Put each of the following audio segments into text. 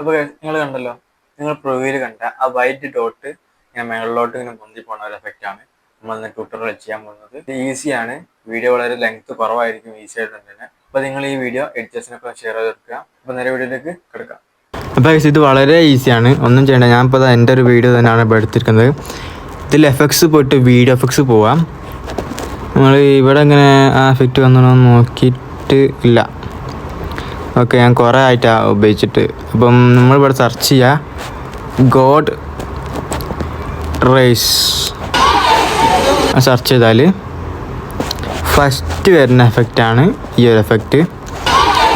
അപ്പോൾ നിങ്ങൾ കണ്ടല്ലോ, നിങ്ങൾ പ്രിവ്യൂവിൽ കണ്ട ആ വൈറ്റ് ഡോട്ട് ഇങ്ങനെ മേളിലോട്ട് ഇങ്ങനെ പൊന്തി പോകുന്ന ഒരു എഫക്റ്റാണ് നമ്മൾ ട്യൂട്ടോറിയൽ ചെയ്യാൻ പോകുന്നത്. ഇത് ഈസിയാണ്, വീഡിയോ വളരെ ലെങ്ത് കുറവായിരിക്കും, ഈസി ആയിട്ട് തന്നെ. അപ്പോൾ നിങ്ങൾ ഈ വീഡിയോ എഡിറ്റേഴ്സിനൊക്കെ ഷെയർ ചെയ്തെടുക്കുക. അപ്പോൾ നേരെ വീഡിയോയിലേക്ക് കിടക്കാം. അപ്പോൾ ഇത് വളരെ ഈസിയാണ്, ഒന്നും ചെയ്യണ്ട. ഞാനിപ്പോൾ എൻ്റെ ഒരു വീഡിയോ തന്നെയാണ് ഇപ്പോൾ എടുത്തിരിക്കുന്നത്. ഇതിൽ എഫക്ട്സ് പോയിട്ട് വീഡിയോ എഫക്ട്സ് പോവാം. നമ്മൾ ഇവിടെ ഇങ്ങനെ ആ എഫക്റ്റ് വന്നോ നോക്കിയിട്ട് ഇല്ല. ഓക്കെ, ഞാൻ കുറേ ആയിട്ടാണ് ഉപയോഗിച്ചിട്ട്. അപ്പം നമ്മളിവിടെ സെർച്ച് ചെയ്യുക ഗോഡ് റേസ്. സെർച്ച് ചെയ്താൽ ഫസ്റ്റ് വരുന്ന എഫക്റ്റാണ് ഈ ഒരു എഫക്റ്റ്.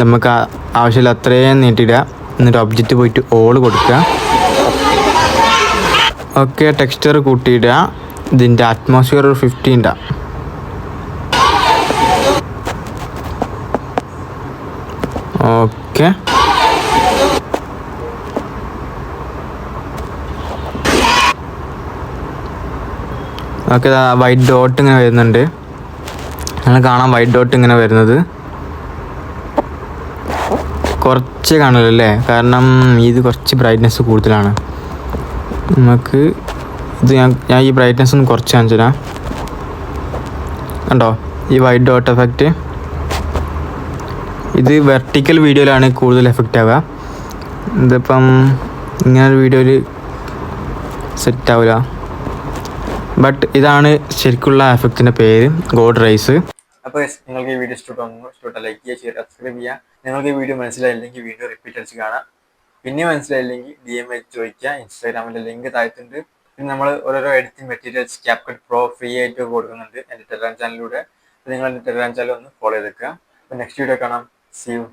നമുക്ക് ആവശ്യമില്ല അത്രയും നീട്ടിയിടുക. എന്നിട്ട് ഒബ്ജക്റ്റ് പോയിട്ട് ഓൾ കൊടുക്കുക. ഓക്കെ, ടെക്സ്ചർ കൂട്ടിയിടുക. ഇതിൻ്റെ അറ്റ്മോസ്ഫിയർ ഒരു 50 ഇടാം. Okay, okay. വൈറ്റ് ഡോട്ട് ഇങ്ങനെ വരുന്നുണ്ട്. നിങ്ങൾ കാണാം വൈറ്റ് ഡോട്ട് ഇങ്ങനെ വരുന്നത്. കുറച്ച് കാണുമല്ലോ അല്ലേ, കാരണം ഇത് കുറച്ച് ബ്രൈറ്റ്നെസ് കൂടുതലാണ്. നമുക്ക് ഇത് ഞാൻ ഈ ബ്രൈറ്റ്നെസ് ഒന്ന് കുറച്ച് കാണിച്ചു തരാം. കണ്ടോ ഈ വൈറ്റ് ഡോട്ട് എഫക്റ്റ്? ഇത് വെർട്ടിക്കൽ വീഡിയോയിലാണ് കൂടുതൽ എഫക്റ്റ് ആവുക. ഇതിപ്പം ഇങ്ങനൊരു വീഡിയോയിൽ സെറ്റ് ആവില്ല. ബട്ട് ഇതാണ് ശരിക്കുള്ള എഫക്റ്റിൻ്റെ പേര്, ഗോഡ് റേസ്. അപ്പോൾ നിങ്ങൾക്ക് ഈ വീഡിയോ ഇഷ്ടപ്പെട്ട ലൈക്ക് ചെയ്യുക, ഷെയർ, സബ്സ്ക്രൈബ് ചെയ്യുക. നിങ്ങൾക്ക് ഈ വീഡിയോ മനസ്സിലായില്ലെങ്കിൽ വീഡിയോ റിപ്പീറ്റ് അടിച്ച് കാണാം. പിന്നെ മനസ്സിലായില്ലെങ്കിൽ DM വെച്ച് ചോദിക്കുക. ഇൻസ്റ്റാഗ്രാമിൻ്റെ ലിങ്ക് താഴ്ത്തുണ്ട്. പിന്നെ നമ്മൾ ഓരോരോ editing materials CapCut Pro free ആയിട്ട് കൊടുക്കുന്നുണ്ട് എൻ്റെ ടെലഗ്രാം ചാനലിലൂടെ. അപ്പോൾ നിങ്ങൾ എൻ്റെ ടെലഗ്രാം ചാനൽ ഒന്ന് ഫോളോ ചെയ്തേക്കുക. അപ്പോൾ നെക്സ്റ്റ് വീഡിയോ കാണാം. See you.